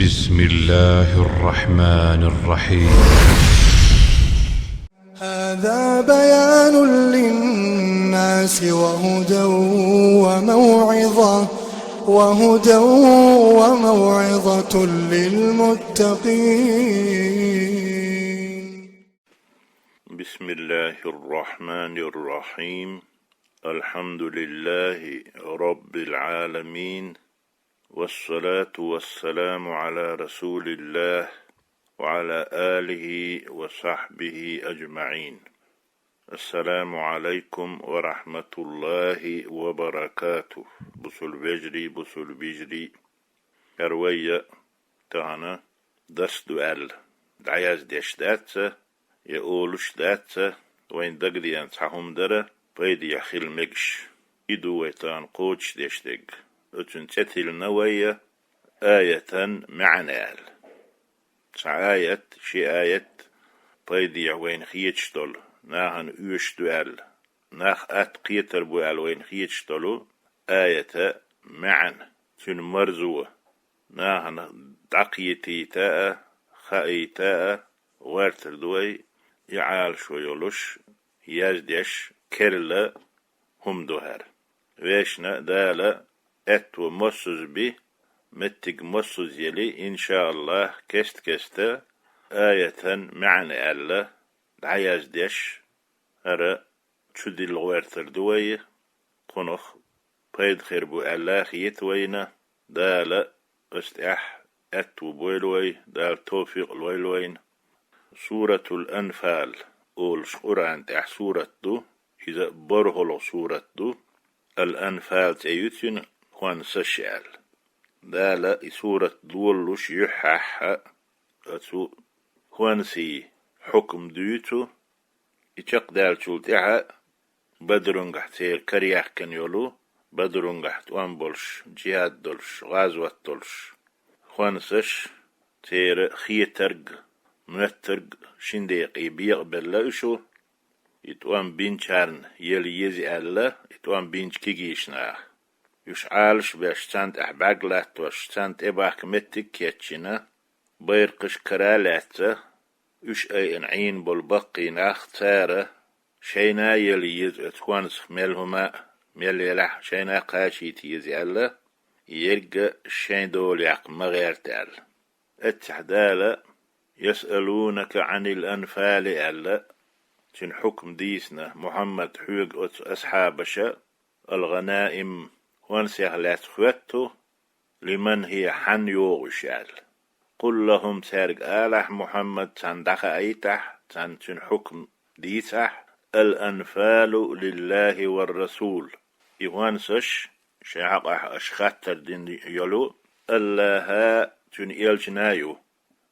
بسم الله الرحمن الرحيم. هذا بيان للناس وهدى وموعظة للمتقين. بسم الله الرحمن الرحيم. الحمد لله رب العالمين، والصلاة والسلام على رسول الله وعلى آله وصحبه أجمعين. السلام عليكم ورحمة الله وبركاته. بسل بجري أروية تانا دست دؤل دعياز ديش داتسة يقولش داتسة وين دقديان تحهم درة بيدي يخيل مجش إدو ويتان قوش ديش دق أتن تتل نوية آية معنال آية شي آية بيدي وين خيتشتل ناهن يوش دؤل ناخ قيتر بؤل وين خيتشتلو آية معن تن مرزوة ناهن دقيتي تاء خائي تاء وارتر دوي يعال شويولوش يزدش كرلا هم دوهر ويشنا دالا اتو مصوز بي متق مصوز يلي إن شاء الله كست آية معنى الله دعيزدش هرا تشدي الغوارتر دوي قنخ بيد خربو الله يتوينا دالا استح اتو بويلوي دال توفيق الويلوين. سورة الأنفال أول قرآن تح سورة دو إذا برهلو سورة دو الأنفال تيوتين خوان سشعل دالا سورة دولوش يحح أتو خوان سي حكم ديوتو يتق دال شلتها بدرونغ تير كرياح كان يولو بدرونغ توان بولش جهاد دولش غازوة دولش خوان سش تير خيترغ مترغ شنديقي بيقبل شو يتوان بينشارن يلي يزي الله يتوان بينش كيجيشنا يشعالش باشتانت احباقلات واشتانت اباك متك يتشنا بيرقش كرالات يش اي انعين بالبقي ناخ تارة شينا يلي يز اتوانس ملهما ميل يلح شينا قاشيت يزي الله يرقى الشين دول يعق مغير تال اتحدالة يسألونك عن الأنفال ألا تن حكم ديسنا محمد حوق أصحابش الغنائم وانسيح لا تخوته لمن هي حن يوغشال قل لهم سارق آلح محمد تندخ أيتح تن حكم ديسح الأنفال لله والرسول إيوانسش شعق أشخاتر دين يلو الله تن إلجنايو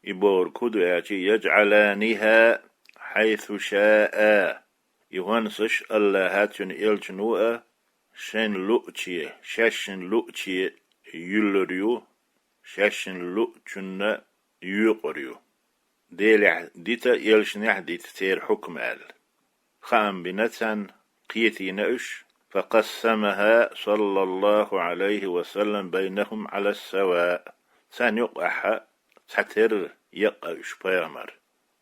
يبور كدو يجعلانها حيث شاء يوانسش الله هاتن إلجنوء شن لؤتي شاشن لؤتي يلريو شاشن لؤتن يقريو ديلع ديتا يلشنح ديت تير حكم آل خام بنتن قيتي نأش فقسمها صلى الله عليه وسلم بينهم على السواء سان يقح تحتر يقش بيامر.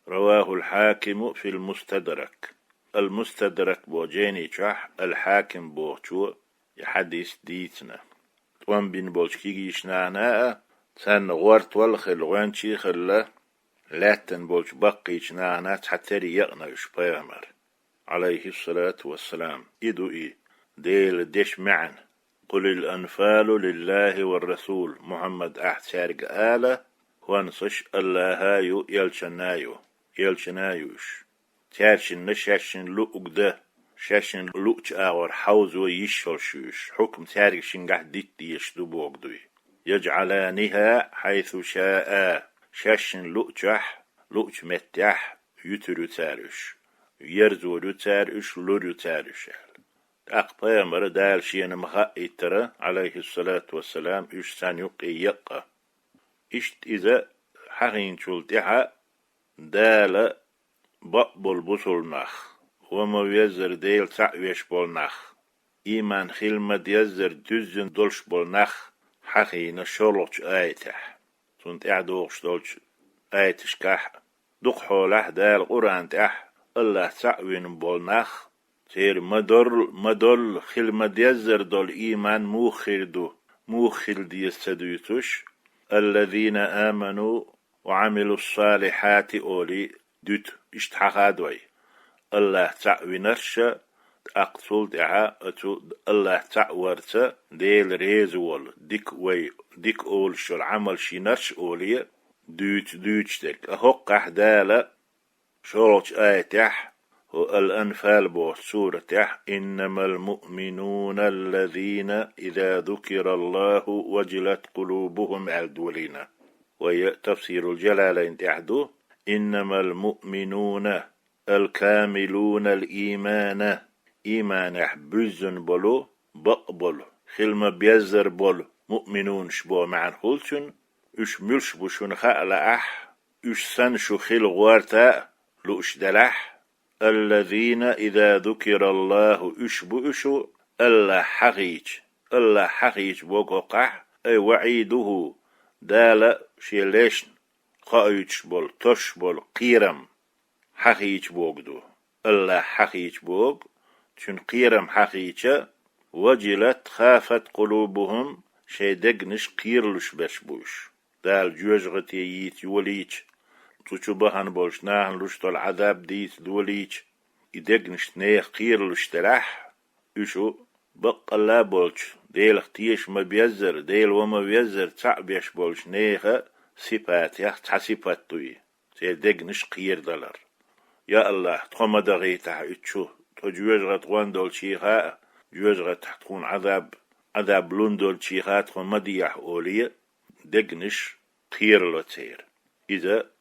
رواه الحاكم في المستدرك. المستدرك بوجيني شح الحاكم بوچو يحدث ديتنا توان بين بولشكيش نانا سان غورت والخل وانشي خلا لاتن بولش بقيش نانا تحتر يقنش بيامر عليه الصلاة والسلام. إدو ديل ديش معن قل الأنفال لله والرسول محمد أحسارق آله وانصش الله يلشنايوش تارشن نشاشن لؤقده شاشن لؤج آور حوزو يشفرشوش حكم تارك شنقح ديت يشدو بوغدوي يجعلانها حيث شاء شاشن لؤجح لؤج متح يترو تارش يرزو تارش لورو تارش أقبى مر دال شين مخائي ترى عليه الصلاة والسلام يشتان يقي يقى إشت إذا حقين شلتها دال بقبل بصل نخ وما يزر ديل تعويش بول نخ إيمان خلمة يزر دزن دولش بول نخ حقين شلوش آيته سنت اعدوغش دولش آيتش كح دق حوله دال قرآن تح الله تعوين بولناخ تير مدل خل مديزر دول إيمان موخر دي السدويتوش الذين آمنوا وعملوا الصالحات أولي دوت اشتحقادوي الله تعوينرش أقصل دعا أتو الله تعورت ديل ريزول ديك أول شو العمل شينرش أولي دوتشتك أهوق أحدالا شروط آيتح هو الأنفال بو سورة إنما المؤمنون الذين إذا ذكر الله وجلت قلوبهم الدولين وهي تفسير الجلالين تحدو إنما المؤمنون الكاملون الإيمان إيمان بزن بلو بقبل خلما بيزر بلو مؤمنون شبو معن خلشن اش ملش بشون خألا اش سن شو خل غوارتا لؤش دلح الذين إذا ذكر الله اشبو الله حقيج بوقح أي وعيده دال شيليشن قايتش بول توش بول قيرم حقيج بوقدو الله حقيج بوق تون قيرم حقيجة وجلت خافت قلوبهم شي دقنش قيرلش بشبوش دال جوجغتي ييت يوليش تشبهن بولش ناهن لشتو العذاب ديت دوليش يدقنش نيخ قيرلش تلح يشو بق الله بولش ديل اختيش ما بيزر ديل وما بيزر تعبيش بولش نيخ صفات يخ تحسفات توي دقنش قير دلر يا الله تخم دغيتها اتشو تجوجغت وان دول شيخا جوجغت تحتكون عذاب لون دول شيخا تخم مديح أولي دقنش قير لتير إذا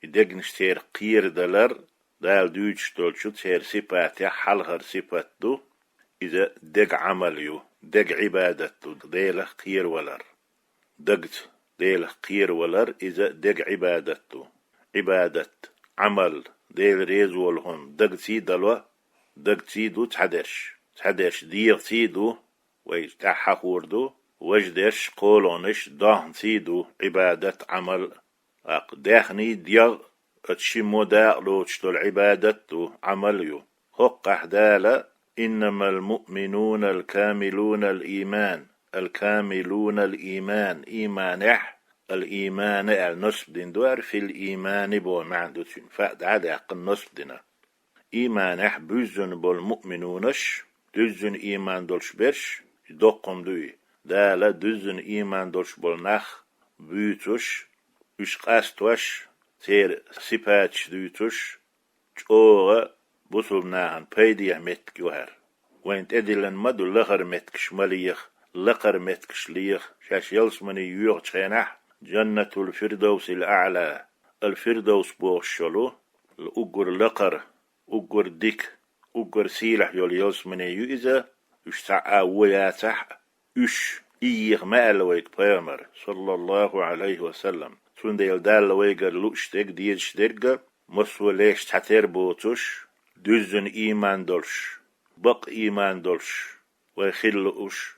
دقنش تير قير دلر دال دوش دول شو تير صفات حلغر صفات دو إذا دق عمليو دق عبادتو ديله قير ولر دقت ديله قير ولر إذا دق عبادتو عبادة عمل ديل ريزولهم دق سيدلو دق سيدو تحدش دير سيدو ويتحقوردو وجدش قولونش دهن سيدو عبادة عمل داخني ديغ اتشمو داقلو تشتو عبادتو عمليو حق احدالا إنما المؤمنون الكاملون الإيمان إيمانح الإيمان النصب دين دوار في الإيمان بو معندوتين فأد عدا النصب دينا إيمانح بوزن بو المؤمنونش دزن إيمان دولش برش دوقم دوي دالا دزن إيمان دولش بو نخ بيوتوش وش قاستوش تير سيباتش دويتوش جوغا بوصل ناهن بيديه متك يوهر وين تدلن مدو لغر متك شماليخ لقر متك شليخ شاش يلسمني يوغ تشينح جنة الفردوس الأعلى الفردوس بوغشلو الأقر لقر أقر ديك أقر سيلح يول يلسمني يوئزا يشتع وياتح يش إيغ مالويك بيامر صلى الله عليه وسلم سنديل دال ويقر لوشتك دير شترق مصو ليش تحتر بوتوش دزن إيمان دولش بق إيمان دولش ويخلقوش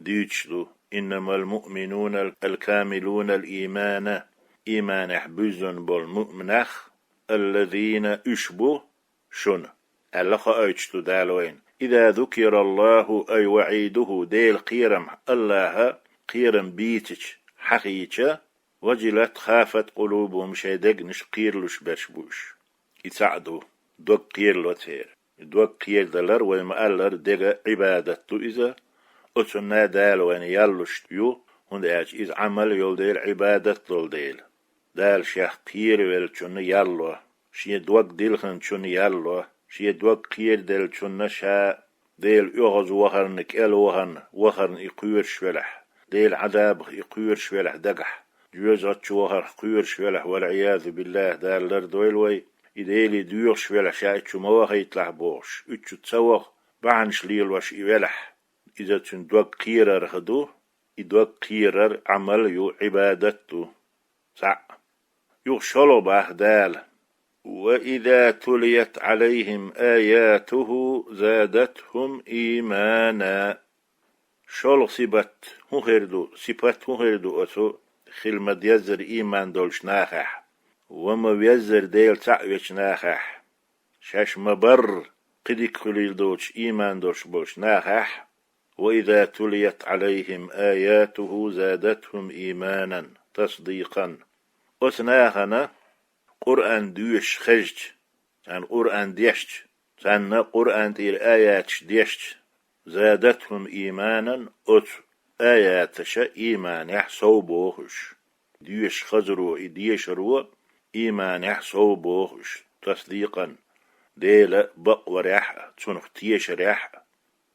ديتشلو إنما المؤمنون الكاملون الإيمان إيمان حبزن بالمؤمنخ الذين اشبو شن ألقى أيتشتو دالوين إذا ذكر الله أي وعيده ديل قيرم الله قيرم بيتش حقيقة وجلت خافت قلوبهم شيدق نش قيرلوش برشبوش يساعدوا دوك قير لوتير دوك قير دلر ويما ألر دقا عبادتو إذا أتنا دال وين يلوش يو هند إذ عمل يول ديل عبادت دول ديل دال شيخ قير ويل يلو شي دوك ديلخن يلو شي دوك قير ديل شا ديل يغز وخرنك وخرن يقير شولح ديل عذاب يقير شولح دقح جوزت وخر قير شولح والعياذ بالله دال لردويل وي إديلي ديور شويلح شايتشو مواخ يطلع بوش اتشو تسوغ بعنش ليل وش إيوالح إذا تندوك قيرر خدو إدوك قيرر عمل يو عبادتو سع يغشلو باهدال وإذا تليت عليهم آياته زادتهم إيمانا شلو صفت هردو أتو خلمة يزر إيمان دولش ناخح وما يزر ديل تعويش ناخح شاش مبر قدك خليل دوش إيمان دوش بولش ناخح وإذا تليت عليهم آياته زادتهم إيمانا تصديقا أسناخنا قرآن دوش خجج عن قرآن ديشت عن قرآن تير آيات ديشت زادتهم إيمانا آياتش إيمان يحسو بوخش ديش خزرو ديش رو إيمان يحسو بوخش تصديقا ديلا بقوى ريح تنخ تيش ريح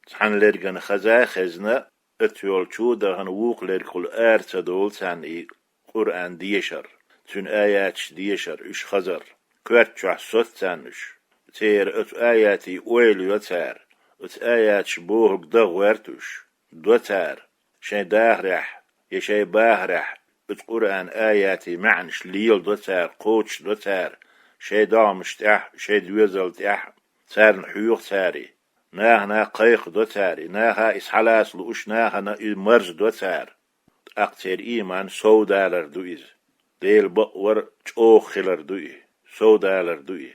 تحن لرغن خزا خزنا اتيول چودا هن ووق لرقل آرتا دول تان قرآن ديشر تن آيات ديشر اش خزر كوات جح صوت تانش تير ات آياتي اويل يوتار ات آيات بوهق دغوارتوش دوتار شي داهرح يشي باهرح ات قرآن آياتي معنش ليل دوتار قوتش دوتار شي دامش تح شي دوزل تح تار نحيوخ تاري ناها قيق دوتاري ناها إسحلاس لوش ناها مرز دوتار أقتر إيمان سو دالر دوئز ديل بقور چوخ خلر دوئ سو دالر دوئ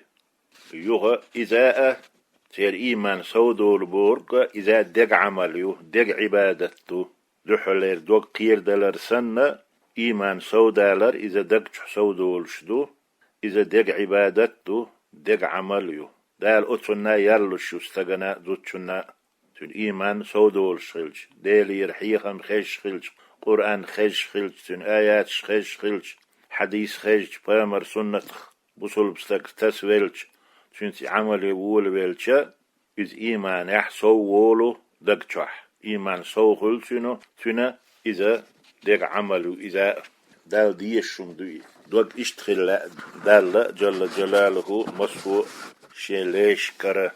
يوها إذا تير إيمان سو دول بورق إذا دق عمليو دق عبادتو دحلير دوق قير دالر سنة إيمان سو دالر إذا دق سو دول شدو إذا دق عبادتو دق عمليو دال أتونا يرلش يستغنى دوتشنا تن إيمان سودول شخلج ديل يرحيخم خش خلج قرآن خش خلج تن آيات خش خلج حديث خش بامر سنة بصل بستك تسويلج تن عمل يقول ويلشا إذ إيمان يحسو وولو دقشح إيمان سو خلجنو تن إذا دق عملو إذا دال ديشم دوي دوق اشتخل دال جل جلاله مصفو شيليش كره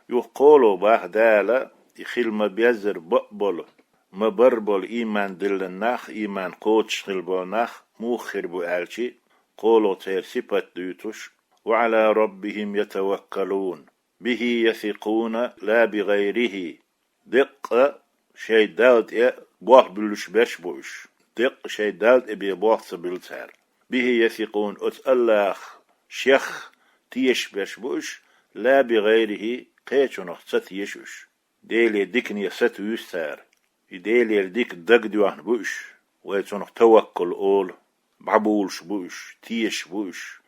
يقولوا باه دالا يخيل ما بيزر بقبل ما بربل إيمان دل النخ إيمان قوتش خلبو نخ موخر بو ألشي قولوا تير سبت ديوتش وعلى ربهم يتوكلون به يثقون لا بغيره دق شي دالت بوح بلش برش بوش دق شي دالت ابي بوح سبلتار به يثقون اتألاخ شيخ تيش برش بوش لا بغيره قيتشنخ ست يشوش ديلي ديكني ست يستار ديلي ديك دق ديوان بوش ويتشنخ توكل أول بعبولش بوش تيش بوش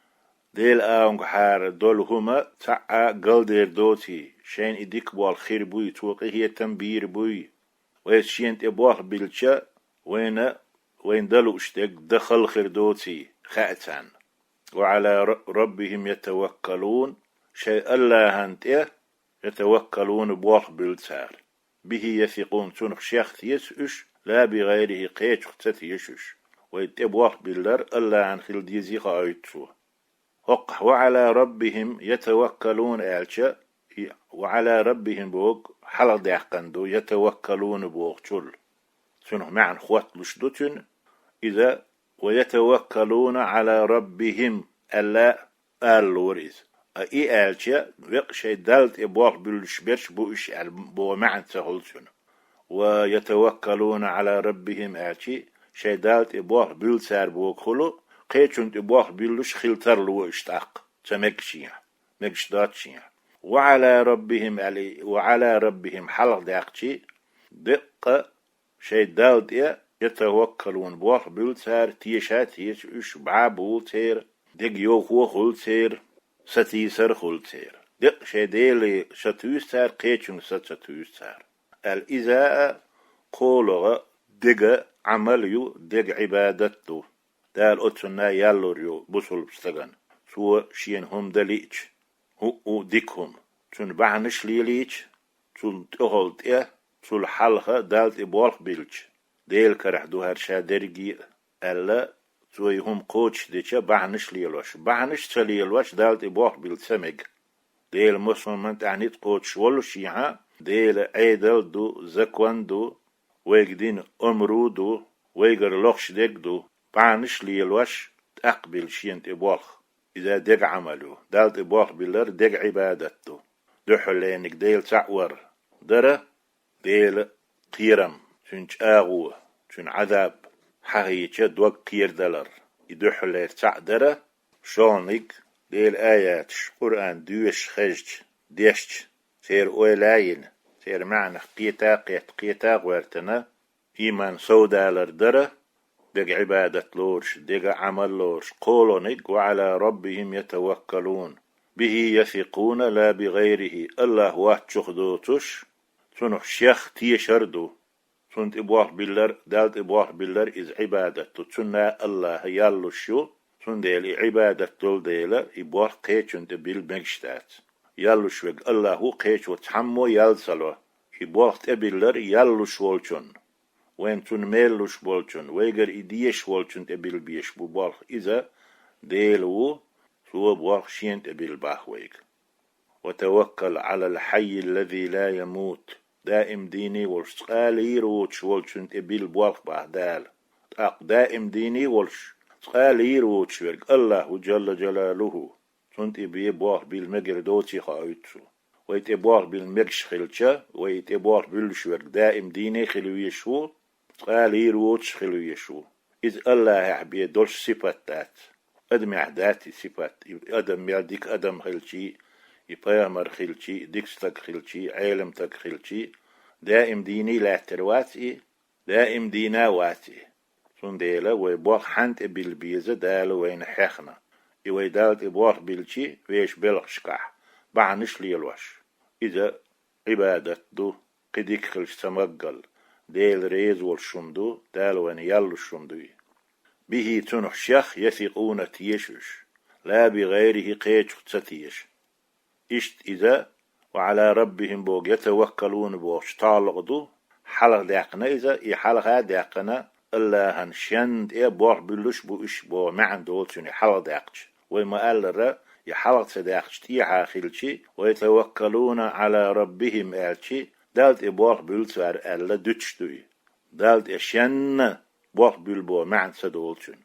ديل آونغ حار دول هما تعا قلدير دوتي شين إديك بوال خير بوي توقي هي تنبير بوي ويتشين تبوال بلشا وين دلو اشتاق دخل خير دوتي خاتان وعلى ربهم يتوكلون شيء الله هنتيه يتوكلون بوخ بالتار به يثقون تنخ شيخ يسوش لا بغيره قيت خطت يشوش ويتبوخ باللر الله عن خل ديزي قايتشو هق وعلى ربهم يتوكلون ألشا وعلى ربهم بوق حلق ديحقندو يتوكلون بوق شل تنخ معن خوات لشدوتن إذا ويتوكلون على ربهم ألا الوريث اي الشيء وقشي دالت ابوخ بالشبرش بوش بو معن تهولسون ويتوكلون على ربهم اتي شي دالت ابوخ بالسار بوخلو قيچون ابوخ بالش خلتر لو اشتاق تمكشي مكشداتشي وعلى ربهم علي وعلى ربهم حلق داقشي دق شي دالت يتوكلون بوخ بالسار تيشات يش بعبو تير دق يوخو خلتر ستيسر خلتير دق شديلي شتوستار قيچون ستوستار الإزاء قولغ دق عمليو دق عبادتو دال أتنا يالوريو بصل بستغن سوى شين هم دليش هو ديكهم تون بعنش ليليش تون تغلط تون حلقة دالت إبوالخ بيلش ديل كرح دو هرشا درقي ألا سوي هم قوتش ديشا بعنش ليلوش بعنش تليلوش دالت إبوح بالسمج ديل مسلمان تعنيت قوتش ولو شيعة ديل عيدل دو زكوان دو ويقدين أمرو دو ويقر لوخش ديك دو بعنش ليلوش تقبل شينت إبوح إذا ديك عملو دالت إبوح بالر ديك عبادتو دو حلينك ديل تعور درة ديل قيرم تنش آغو تن عذاب حهيتش دوك كير دلر يدحلر تعدرة شونك ديل آيات قرآن دوش خجج ديشت سير أولاين سير معنى قيتا ورتنا إيمان سودالر دره دق عبادة لورش دق عمل لورش قولونك وعلى ربهم يتوكلون به يثقون لا بغيره الله واتشخ دوتش تنح شيخ تيشردو تنت إبواه بلر دالت إبواه بلر إز عبادة تنا الله يالو شو تن ديل عبادة دول ديلا إبواه قيتشن تبيل بنشتات يالو شوك الله قيتش وتحمو يالسلو إبواه تبلر يالو شوالشن وين تون ميلوش بولشن ويجر إديش والشن تبيل بيش ببالخ إذا ديلو سوى بوالخ شين تبيل باخويك وتوكل على الحي الذي لا يموت دائم ديني والش قالي روتش والشن تبيل بوالخ بعدال دائم ديني والش قالي روتش الله جل جلاله تنت بيه بوالخ بالمجر دوتي خايتسو ويتبوالخ بالمجش خلشة ويتبوالخ بالشورك دائم ديني خلويشو قالي روتش خلويشو إذ الله يحبي دولش صفات أدم يحداتي صفات أدم يالديك أدم خلشي يبايمر خلشي ديكستك خلشي عالمتك خلشي دائم ديني لا ترواتي دائم دينا واتي سنديلا ويبوخ حنت بالبيزة دال وين حخنا يوي دالت إبوخ بالشي ويش بلغشكح بعنش ليلوش إذا عبادت دو قديك خلش سمقل ديل ريز والشمدو دال وين يالو الشمدوي به تنح شيخ يثقون تيشش لا بغيره قيتش تتيش إشت إذا وعلى ربهم بوغ يتوكلون بوغ شتالغدو حلق داقنا إذا حلقها داقنا الله هنشند بوغ بلوش بو إش بو معن دولتوني حلق داقش وما قال را يحلق تداقش تيحا خلشي ويتوكلون على ربهم آلشي دالت بوغ بلتوار ألا دوتشتوي دالت إشن بوغ بلبو معن سدولتون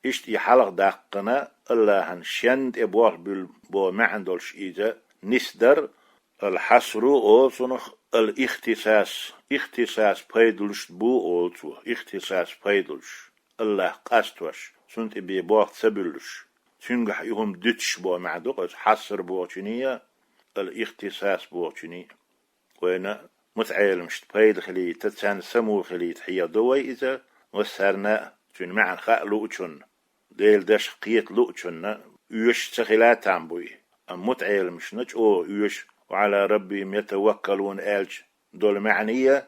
إشت يحلق داقنا الله هنشند بوغ بلبو معن دولش إذا نسدر الحصر أولسونخ اختصاص بيدلش بو أولسو اختصاص بيدلش الله قاستوش سنت بي بوغ تسبلش سنجح يهم دتش بو معدوق حصر بو چنية الاختصاص بو چنية وينا متعيل مشت بيد خلي تتسان سمو خلي تحيا دوي إذا وسرنا چن معن خاء لؤچن ديل دش قيت لؤچن يوش تخلات عمبوي متعيل مش نج او يوش وعلى ربهم يتوكلون آلش دول معنية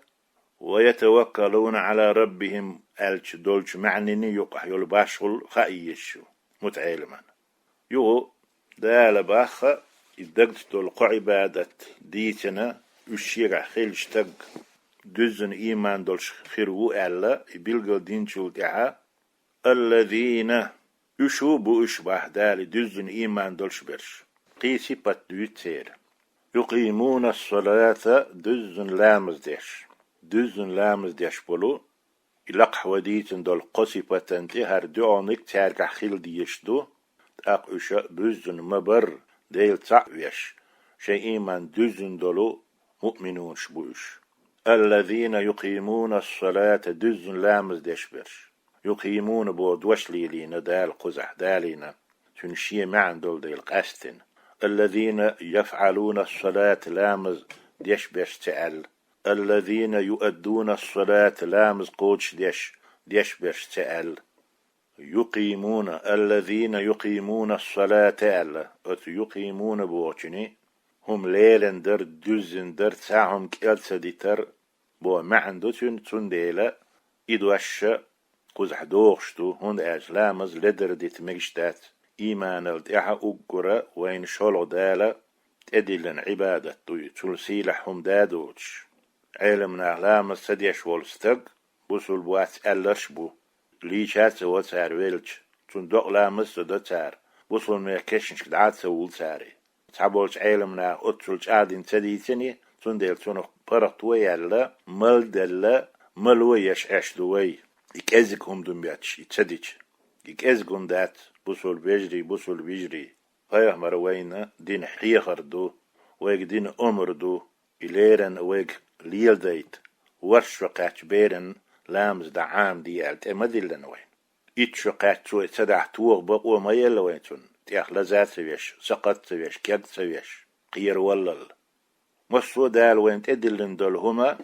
ويتوكلون على ربهم آلش دولش معنيني يقح يلباشل خايشو متعيل من يو دال باخ يدقت دول قعبادة ديتنا يشيرع خيلش تق دزن إيمان دولش خيرو ألا يبلغل دينشو دعا الذين يشوبوا إشباه دال دزن إيمان دولش برش قيسي بات يقيمون الصلاة دزن لامز ديش بولو إلق وديتن دول قصي باتنتي هر دعونك تارك خيل ديشدو أقشا بزن مبر ديل تعويش شيء إيمان دزن دولو مؤمنون شبوش الذين يقيمون الصلاة دزن لامز ديش برش يقيمون بود وشليلين دال قزح دالين تنشي معن دول ديل قاستن الذين يفعلون الصلاة لامز ديش بيش تأل الذين يؤدون الصلاة لامز قوتش ديش بيش تأل يقيمون الذين يقيمون الصلاة تأل يقيمون بوچني هم ليلا در دزن در ساهم كالسا ديتر بو معندو تنديلا إدوش قزح دوغشتو هند لامز لدر ديت مجشتات إيمان الدعاء أقرأ وين شلو دالا تدلن عبادة دوي تلسيلحهم دادوش علمنا لامز سديش والستق بوسول بوات ألش بو ليشات سوى تار ويلج تندق لامز سدى تار بوسول ميكشنش كدعات سوول تاري تعبولش علمنا أتلش عادين تديتني تنديل تنق برق ويالا ملدلا ملويش عش دوي إكازكهم دنبياتش يتسديش إكازكم دات بوسول بيجري هاي مروينا دين حيخر دو ويك دين أمر دو إليرن ويك ليل ديت ورش وقاش بيرن لامز دعام ديال تمدلن وين إتشقات شو تدع توغ بقوة ما يلوينتون تيخ لزات سويش سقط سويش كد سويش قير ولل مصو دال وين تدلن دول هما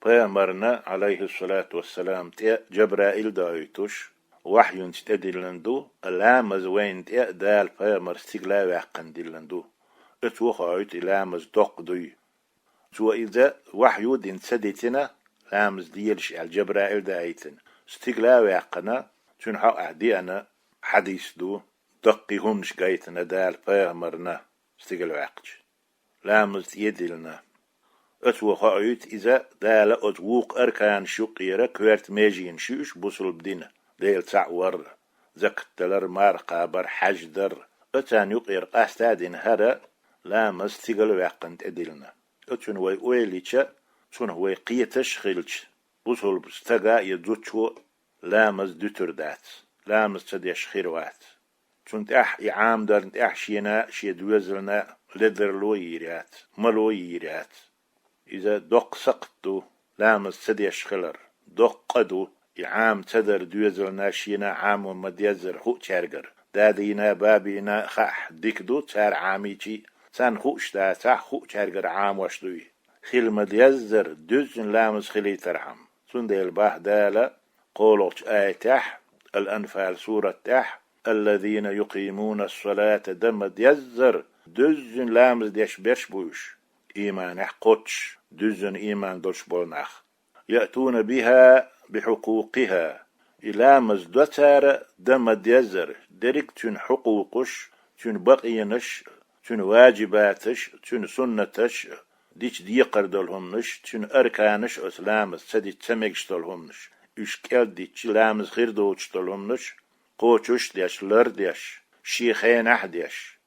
بيامرنا عليه الصلاة والسلام تي جبرائيل دايتوش وحي تدلندو لامز وين تي دال بيامر استقلا وحقن دلندو اتوخايت لامز دقدوي سو إذا وحيو دين سديتنا لامز ديالش الجبرائيل دايتن استقلا وحقنا تنحق أهدي أنا حديث دو دقي همش قايتنا دال بيامرنا استقلا وحقش لامز يدلنا اتوخايت إذا دال اتوق أركان شقيرة كوارت ماجين شوش بوصل بدينا ديل تعور زكتلر مارقابر حجدر اتان يقير قاستادين هذا لامز تيغل وقن تدلنا اتون وي ويليتش تون هو قيتش خيلش بوصل بستقا يدوتشو لامز دوتر دات لامز تديش خيروات تون تح إعام دار تح شينا شيدوزلنا لدر لويرات ملويرات إذا دق سقطو لامز تديش خلر دق قدو عام تدر دوزل ناشينا عام ومديزر هو تشارجر دادينا بابينا خح ديكدو تار عاميتي سان خوش دا تح هو تشارجر عام وشدوي خيل مديزر دوزن لامز خلي ترحم سندي الباه دالا قولوش آيتح الأنفال سورة تح الذين يقيمون الصلاة دم ديزر دوزن لامز ديش بيش بوش إيمان قدش دوزن إيمان دوش بولناخ يأتون بها بحقوقها إلى مزدتار دم ديزر درك تن حقوقش تن بقينش تن واجباتش تن سنتش ديش ديقر دولهمنش تن أركانش أسلامس سدي تسميكش دولهمنش إشكال ديش لامز خير دوش دولهمنش قوچوش ديش لر ديش شيخين أحديش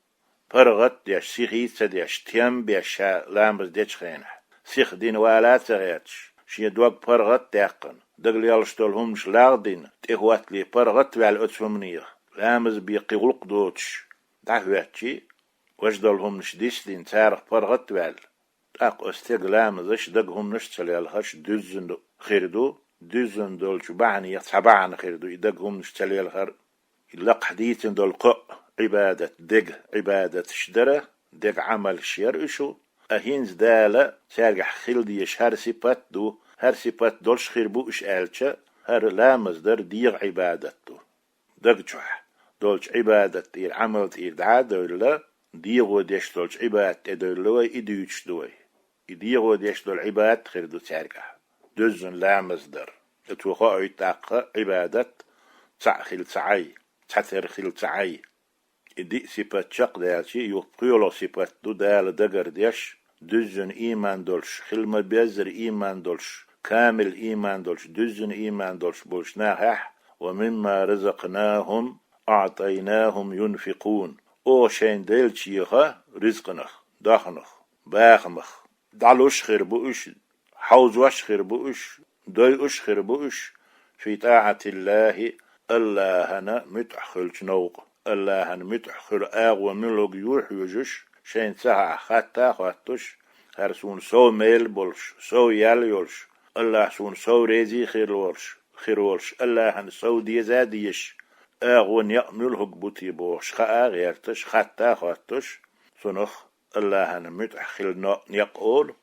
فرغت ديش سيخي سديش تيم بيش لامز ديش خينح سيخ دين والات سغيتش شي دوق فرغت داقن دقل يالشتولهم شلاغدين تيهوات لي فرغت وعلى أتفمنيخ لامز بيقلق دوتش دعواتشي وجدولهم نشديسلين تارخ فرغت وعل تاق استيق لامزش دقهم نشتليالهش دوزن خيردو دوزن دولش بعني يتحبعن خيردو يدقهم نشتليالهر اللق حديثن دول قق عبادة دق عبادة شدرة دق عمل شير إشو أهينز دالة سارجح خلديش هر سيبات دو هر سيبات دولش خير بوش آلشا هر لامز در ديغ عبادتو دقجح دولش عبادت تير عمل تير دعا دولا ديغو ديش دولش عبادت دولوا إديوش دوي إديغو ديش دول عبادت خير دو سارجح دوزن لامز در اتوخا عيتاق عبادت تعخيل تعي تعثر خيل تعي إدي سيبات شق دالشي يقيلو سيبات دو دال دقر ديش دوزن إيمان دولش خلما بيزر إيمان دولش كامل إيمان دولش دوزن إيمان دولش بولشناها ومما رزقناهم أعطيناهم ينفقون أو شين ديلشيخا رزقنخ داخنخ باخمخ دعلوش خير بوش حوزوش خير بوش دويوش خير بوش في طاعة الله اللهنا متحخلش نوق اللهنا متحخل آغو ملوغ يوح يجوش شين ساعة خاتا خاتوش هرسون سو ميل بولش سو يال يولش الله سون سو ريزي خير ولش الله هن سو ديزا ديش اغون يأمل هقبوتي بوش خا غيرتش خاتا خاتوش سنخ الله هن متحخل يقول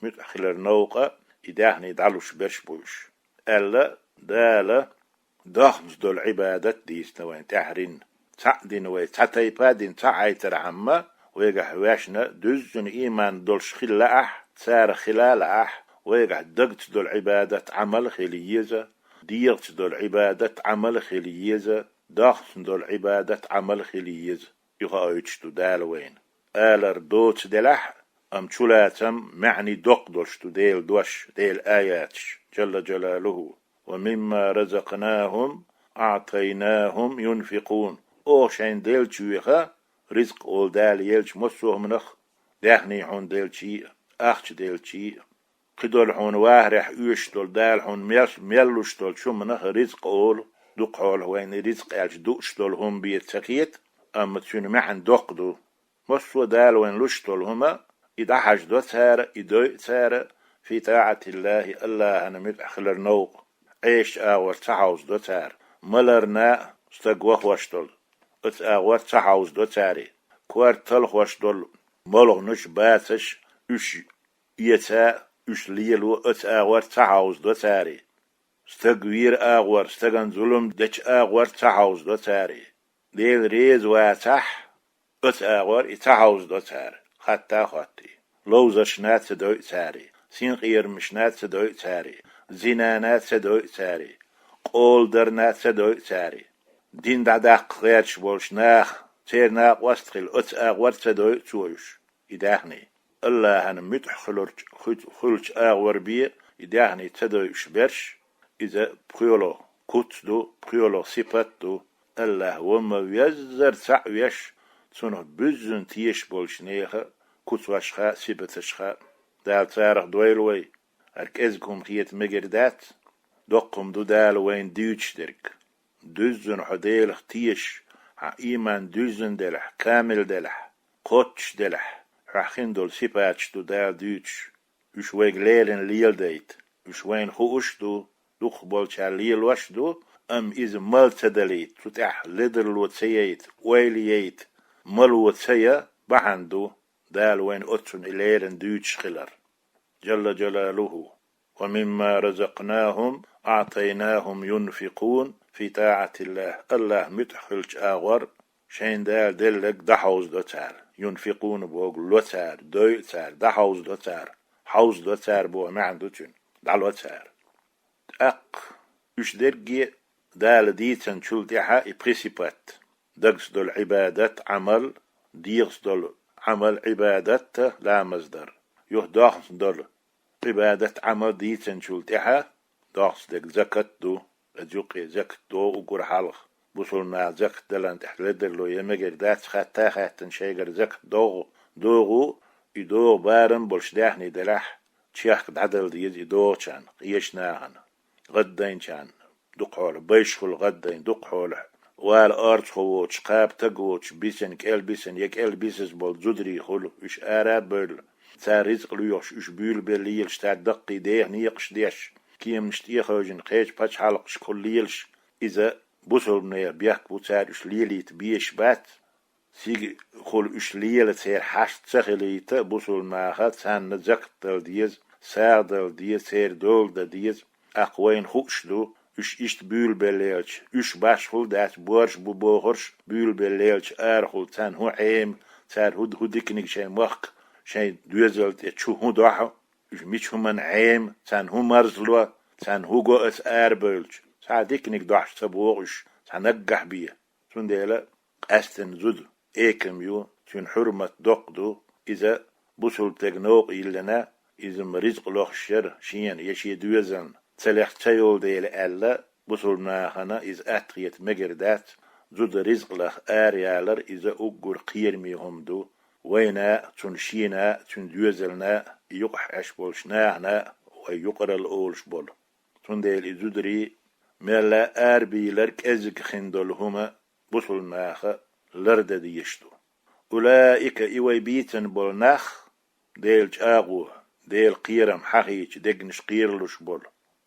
متحخل نوقة إداهن دعلوش برش بوش ألا دالا دخمز دول عبادت ديس نوين تحرين تعدين وي تعتيبادين تعيتر عما ويقع واشنا دوزن إيمان دولش خلاح سار خلالح ويقع دقت دول عبادة عمل خليزة ديرت دول عبادة عمل خليزة دخت دول عبادة عمل خليزة يخايتش دال وين آلر دوت دلح أم تشولاتم معني دقدوش ديل دوش ديل آياتش جل جلاله ومما رزقناهم أعطيناهم ينفقون أو شين ديل تشويخا رزق أول دال يلش مصوه منخ دهني حون ديل شي أخش ديل شي قدول حون واهرح يوش دول دال حون ميلوش دول شو منخ رزق أول دق حول وين رزق يلش دوش دول هم بيتسكيت أما تشون معن دقدو مصوه دال وين لوش دول هما إذا حجدو تسار إدوي تسار في طاعة الله الله أنا متأخلر نوق عيش آور تحوز دو تار ملرنا استقوخ واشتل ات آور تحوز دو تاري كوار تلخ واشتل ملغ نش باتش اش يتا اش ليلو ات آور تحوز دو تاري استقوير آور استقن ظلم دش آور تحوز دو تاري ديل ريز واتح ات آور تحوز دو تار حتى خطي لوزش نات دوي تاري سين غير مش نات دوي تاري زنانات دوي تاري قول درنات دوي تاري دين دعداق غيرش بولش ناخ تير ناق وستخل ات آور تدوي تويش يداهني الله هن متح خلج آور بي يداهني تدويش برش إذا بخيولو كوت دو بخيولو صفات دو الله وما ويزر تعويش تونه بزن تيش بولش نيخه كوت واشخا سيبتشخا دال تارخ دويلوي أركزكم خيت مجردات دقم دو دال وين ديوتش درك دوزن حديل تيش ها إيمان دوزن دلح كامل دلح قوتش دلح راخين دول سيباتش دو دال ديوتش وش ويغليلن ليل ديت وش وين خوش دو دوخ بولشا ليل وش دو إز ملت دليت تتح لدر لوتسيت ويليت ملوتسيا بحندو دال وين أتسن إليرن ديوتش خلر جل جلاله ومما رزقناهم أعطيناهم ينفقون في طاعة الله الله متخلج آغر شين دال دلك دحوز دوتار ينفقون بوغ لوتار دوتار دحوز دوتار حوز دوتار بو معندوتين دالوتار أق إش درجي دال ديتن شلتها إبريسيبات دقس دول عبادات عمل ديغس دول عمل عبادات لا مصدر يهداخس دول عبادة عمل ديتن شلتها داخس دك زكت دو أجوقي زكت دو وقر حلق بوصل مع زكت دلان تحلدر لو يمجر دات خاتا خاتن شيغر زكت دوغو يدوغ بارن بولش داحني دلح تشيخ دعدل ديز يدوغ چان قيشناهن غدين چان دقحول بيشخل غدين دقحول وال أرض خووش قاب تقوش بيسن كيل بيسن يك إل بيسس بول زدري خلو إش آراب بول تار رزق ليوش إش بيول بليل شتا دقي ديه نيقش ديش كيم نشتيه خوجن قيش باش حلقش كل ليلش إذا بوصل منير بيحك بوتار إش ليليت بيش بات سيج خل إش ليلة سير حشت سخليت بوصل معها تان نزقت دل ديز سار دل ديز سير دول دل ديز أقوين خوش دو إشت بيول بليلش إش باش خل دات بورش بوغرش بيول بليلش خل تان هو عيم تار هو ديكنيك شي مخ شي دوزلت تشو هو دوحو إش ميش من عيم تان هو مرزلو تان هو قوة بلش تان ديكنيك دوحش تبوغش تان نقح بيه تون ديلا أستن زد إيكم يو تون حرمة دقدو إذا بوصل تجنوق إلنا إذا مرزق لخشر شين يشي دوزن تلخ تيول ديل ألا بوصل ناخنا إذا أتغيت مجردات زد رزق لخ آريالر إذا أقر قير ميهم دو وينا تون شينا تون دوزلنا يقح أشبولش ناهنا ويقر الأولش بول تون ديل إزدري ملا آربي لرك أزك خندلهما بوصل ناخا لرد ديشتو أولئك إيوي بيتن بول ناخ ديل جاغو ديل قيرم حقيج دقنش قيرلوش بول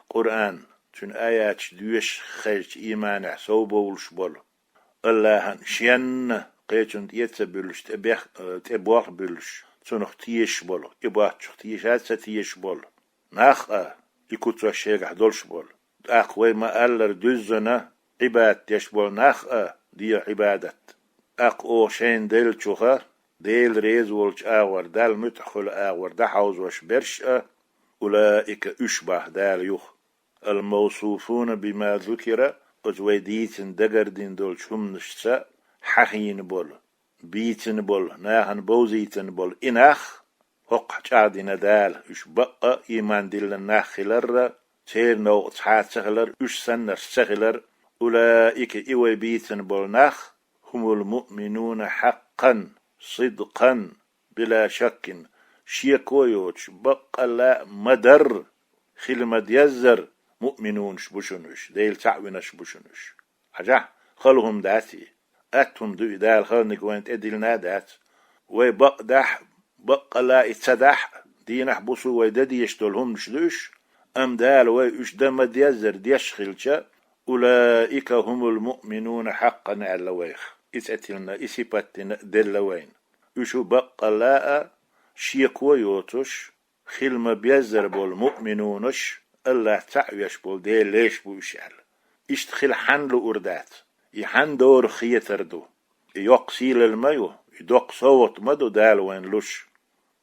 قرآن تون آيات دوش خيج إيمان حسو بولش بول الله شين قيتون يتبلش تبوخ بلش تونخ تيش بول إباح تيشات ستيش بول ناخ يكوتو الشيخ حدولش بول أقوي ما ألر دوزنا عباد يشبول ناخ دي عبادة أقو شين ديل شوخا ديل ريز ولش آور دال متخل آور دا حوز وش برش أولئك أشبه دال يخ الموصوفون بما ذكر أزويديتن دقردين دول شم نشتا حقين بول بيتن بول ناهن بوزيتن بول إناخ هق جادين دال إش بقى إيمان دل ناخلر تير نو تحات سخلر إش سنر سخلر أولئك إيوي بيتن بول ناخ هم المؤمنون حقا صدقا بلا شك شيكويوش بقى لا مدر خلمد يزر مؤمنون شبشنش ديل تعوين شبشنش حجا خلهم داتي أتهم دو دال خلنك وانت أدلنا دات ويبق دح بقى لا اتسدح دينح بصو ويددي يشتلهم نشدوش أم دال ويش دم ديزر ديشخلشا أولئك هم المؤمنون حقا على ويخ إسأتلنا إسيباتنا دلوين يشو بقى لا شيكو يوتش خلما بيزر بول مؤمنونش الله تعيش بول دي ليش بوشال اشتخل حنلو أردات يحن دور خيتردو يقسيل الميو يدق صوت مدو دالوين لش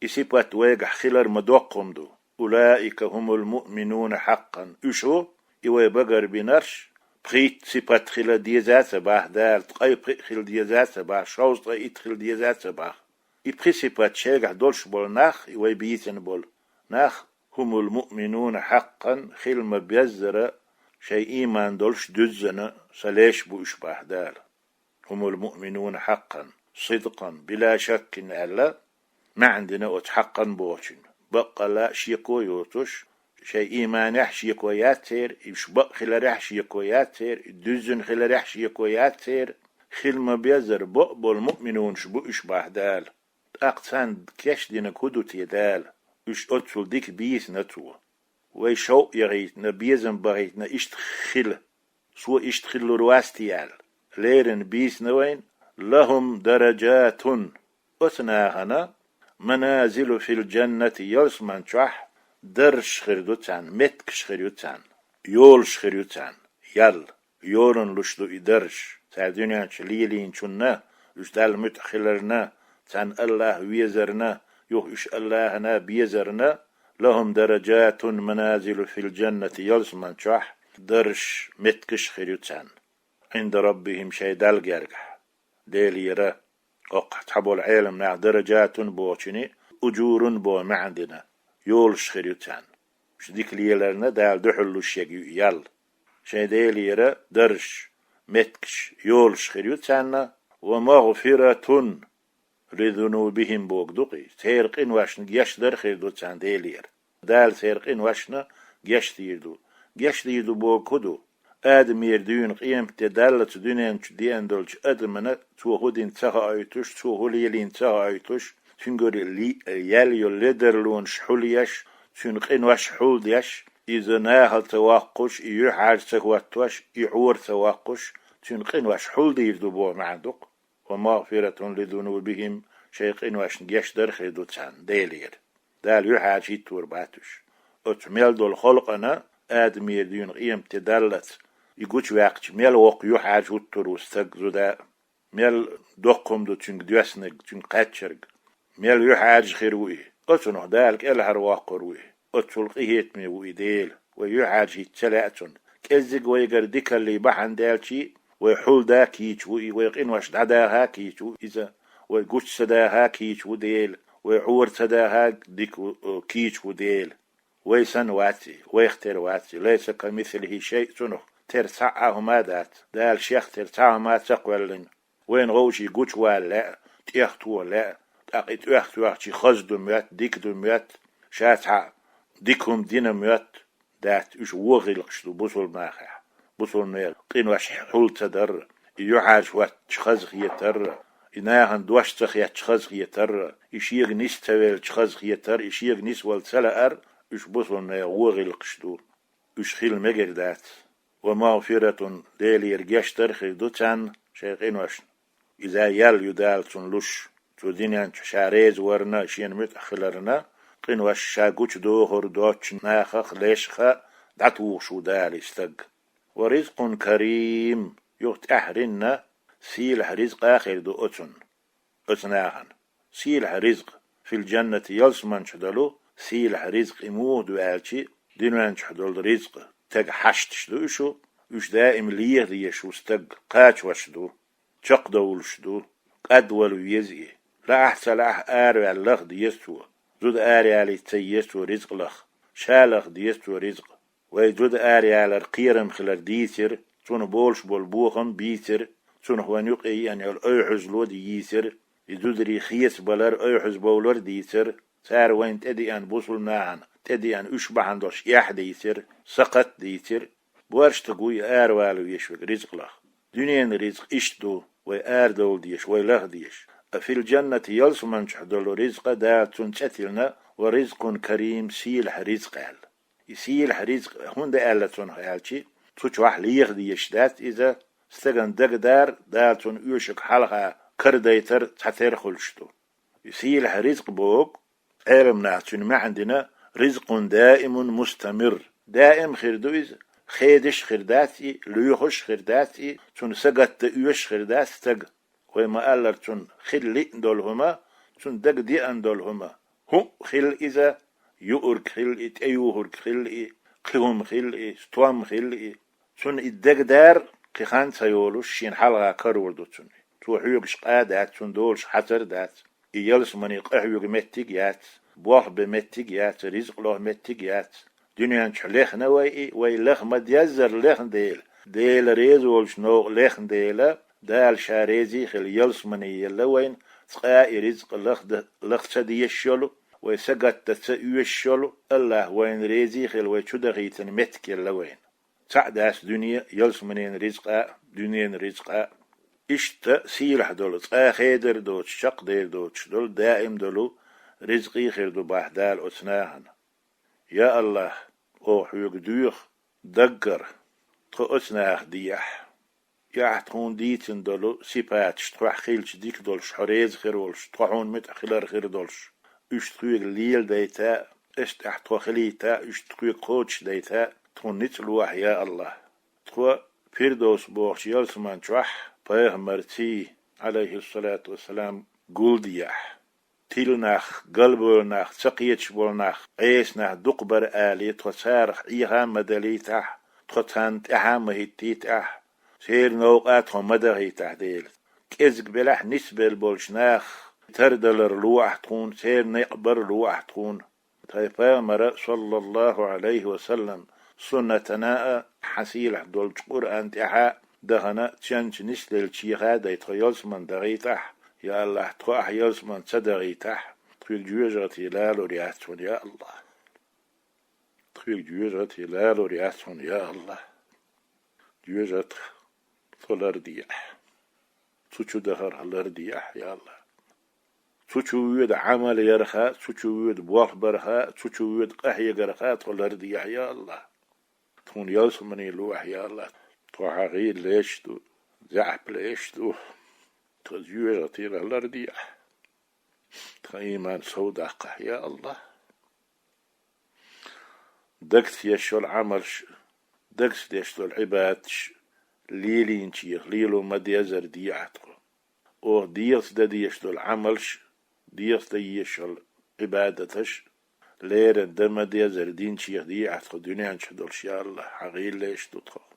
إسيبات ويقح خلر مدوقهم دو أولئك هم المؤمنون حقا يشو إيوه بقر بنرش بخيت سيبات خلا ديزات باه دال تقاي خل ديزات باه شوز تقاي خل ديزات باه إبخي سيبات شاقح دولش بول ناخ إيوه بيتن بول ناخ هم المؤمنون حقا خل بيزر شيء إيمان دولش دزنا سليش بوش باه دال هم المؤمنون حقا صدقا بلا شك ألا ما عندنا أتحقا بوشن بقى لا شيكو يوتش شيء إيمان يحشي كوياتير يشبق خلال يحشي كوياتير الدزن خلال يحشي كوياتير خل ما بيزر بقبل المؤمنون شبق إشباه دال أقتان كيش دينا كدو تيدال إش أتفل ديك بيس نتو ويشو يغيتنا بيزن بغيتنا إشتخل سو إشتخل رواستيال ليرن بيس نوين لهم درجات أتناهنا منازل في الجنة يلسمان شح درش خيردوتان متكش خيردوتان يولش خيردوتان يل يورن لشدو إدرش تعدينيان شليلين شنا يشتال متخلرنا تان الله ويزرنا يوش اللهنا بيزرنا لهم درجات منازل في الجنة يلسمان شح درش متكش خيردوتان عند ربهم شيدال جرجح ديليرا أقحت حبو العالم نع درجات بوشني أجور بو معندنا يولش خيريوتان مش ديك ليلرنا دال دحلو الشيء يال شي ديليرا درش متكش يولش خيريوتان ومغفرة لذنوبهم بوغدقي سيرقين واشن جيش در خيردوتان ديلير دال سيرقين واشنا جيش ديدو بوغدو آدم يردون قيم تدالت دنيا ديان دولش أدمنا توهودين تها أيتوش توهوليلين تها أيتوش تنقر يال يلدرلون شحوليش تنقين وشحول ديش إذا ناهل تواقش يحار تهواتوش يعور تواقش تنقين وشحول دير دبو معدق ومغفرة لذنوبهم شيقين وش نجيش درخي دوتسان ديلير دال يحار شي تورباتوش أتميل دول خلقنا آدم يردون قيم تدالت يقولش واقش ميل وق يحاج وتر وستق زدا ميل دقم دو تنق دوسنق تنق قاتشرق ميل يحاج خيروي أتنو دالك إلهر واقروي أتلق إهيت ميوي ديل ويحاج يتسلاتون كزق ويقر ديك اللي بحن دالشي ويحول دا كيش ويقين واش دعداها كيش إذا ويقوش سداها كيش وديل ويعور سداها ديك كيش وديل ويسن واتي ويختر واتي ليس كمثله شيء سنو ترتعه ما دات دال شيخ ترتعه ما تقولن وين غوشي قوش ولا تيختو ولا تقيت تيختو خزدو ميات ديكدو ميات شاتع ديكهم دينا ميات دات اش وغلقشتو بوصل ماخح بوصل نيل قين واش حول تدر يحاج وات تخزخ يتر إناهن دوش تخيا تخزخ يتر يشيغ نيس تويل تخزخ يتر يشيغ نيس والتسلأر اش بوصل نيل وغلقشتو اش خيل مجر دات ومغفرة ديل يرجش ترخي دوتان شيقين وشن إذا يال يدال تنلوش تودينيان شاريز ورنا شين متأخلرنا قين وش شاقوش دوهر دوتش ناخخ ليشخا دعتو شو دال استق ورزق كريم يوت أحرنا سيلح رزق آخر دو أتناهن سيلح رزق في الجنة يلسمان شدلو سيلح رزق إموه دو آلشي دينوان شدل رزق تق حشتش دو شو وش دائم ليه دي شو استق قاش وشدو شق دول شدو قد ولو يزي لا أحسن أح آري على اللخ ديستو زود آري على تيستو رزق لخ شالخ ديستو رزق ويزود آري على القيرم خلال ديسر تون بولش بول بوخم بيسر تون خوان يقعي يعني الأيحز لو ديسر يزود ريخيس بلر أيحز بولر ديسر سار وين تدي أن بوصل ناعن تدي أن أشبه عندوش يحد يسر سقط ديسر بورش تقوي آر والو يشوك رزق لخ دنيا رزق إشتو وآر دول ديش ويلخ ديش في الجنة يلسمن شحدول رزق دا تنشتلنا ورزق كريم سيلح رزق عل يسيل رزق هون ده ألتون هالشي توش واحد ليغ ديشتات إذا استغن دقدار دالتون يوشك حلقة كرديتر تحتير خلشتو يسيل رزق بوك علم ناتون ما عندنا رزق دائم مستمر دائم خيردو إذا خيدش خرداتي ليوخش خرداتي تون سقط يوش خردات تق وما ألر تون خلي دولهما تون دق دي أن دولهما هو خل إذا يؤرك خل أيوهرك خل قوم خل ستوام خل تون الدق دار قخان سيولوش شين حلقة كروردو تون تو حيوكش قادات تون دولش حتر دات يلس مني قحيوك متك يات بوح بمتك يات رزق له متك يات دنيا نشلخ نوي ويلخ مديزر لخ ديل ريزولش نو لخ ديلا دال شاريزي خل يلس مني يلا وين تقاي رزق لخ تدي الشلو ويسقط تسيو الشلو الله وين ريزي خل ويشدغيتن متك يلا وين تعداس دنيا يلس منين رزقا دنيا رزقا إشتا سيلح دول خيدر دوت شق دير دوت دول دائم دولو رزقي خير دو باحدال أسناهن يا الله او حيوك دوخ دقر تخو أسناخ ديح يا تخون ديتن دولو سيباتش تخوح خيلش ديك دولش حريز خير ولش تخوحون مت خلار خير دولش اشتخويق ليل ديتا اشتحتو خليتا اشتخويق قوتش ديتا تخون نتلوح يا الله تخو فردوس بوخش يلسمان شوح پیغمبرتي عليه الصلاة والسلام قول ديح تيلناخ قلبولناخ سقيتش بولناخ عيسناخ دقبر آلي تخسارخ إيها مدليتاح تخطان تحا مهيتيتاح سير نوقات مدهيتاح ديل كيزق بلح نسبة البولشناخ تردلر لوح تخون سير نقبر لوح تخون تيبامر صلى الله عليه وسلم سنتنا حسيلح دولش قرآن تحا دهنا تشانش نسل الشيخة ديتخيلس من دغيتاح يا الله تخوح يلس من صدغيتاح تخيل جوجرة هلال ورياتون يا الله تخيل جوجرة هلال ورياتون يا الله جوجرة ثلارديح تشو دهر هلارديح يا الله تشو ويد عمل يرخا تشو ويد بوخ برخا تشو ويد قحي قرخا ثلارديح يا الله تكون يلس من يلوح يا الله تخوحي ليش تو زعب ليش تو تجوير تير الأرديح تخيمان صودق يا الله دكت يشو العملش دكت يشو العبادش ليلين شيخ ليلو مديزر ديعتكو او ديرت دي يشو العملش ديرت دي يشو العبادتش ليرن دم ديزر دين شيخ ديعتكو دنيا نشدولش يا الله حقيل ليش تدخل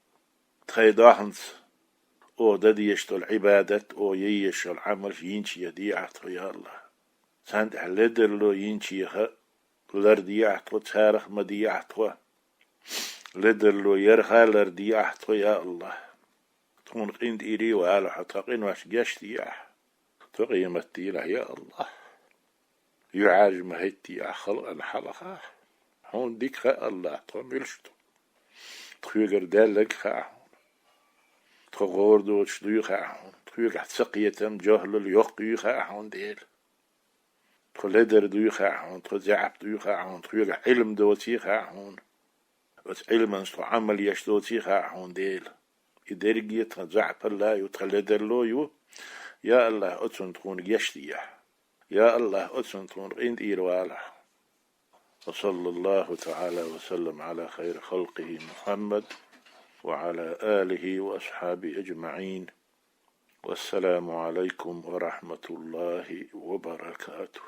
تخيداهنت او ددي يشتو العبادة او يشتو العمل ينشي يديعتو يا الله سانت حلدر لو ينشيها لرديعتو تارخ مديعتو لدر لو يرخى لرديعتو يا الله تكون قيند إيري وعلى حتقين واش جاشتياح تقيمتي له يا الله يعاج مهيتي خلق الحلقة هون ديك خا الله تملشتو تخيقر دالك خا تغور دوش ديخاحون تخيق سقيتم جهل اليقي خاحون ديل تخلدر ديخاحون تخزعب ديخاحون تخيق علم دوتي خاحون بس علم انستو عمل يشدوتي خاحون ديل يدرجي تخزعب الله يتخلدر له يو يا الله أتسن تكون يشتيح يا الله أتسن تكون عند إيرواله وصلى الله تعالى وسلم على خير خلقه محمد وعلى آله وأصحابه أجمعين والسلام عليكم ورحمة الله وبركاته.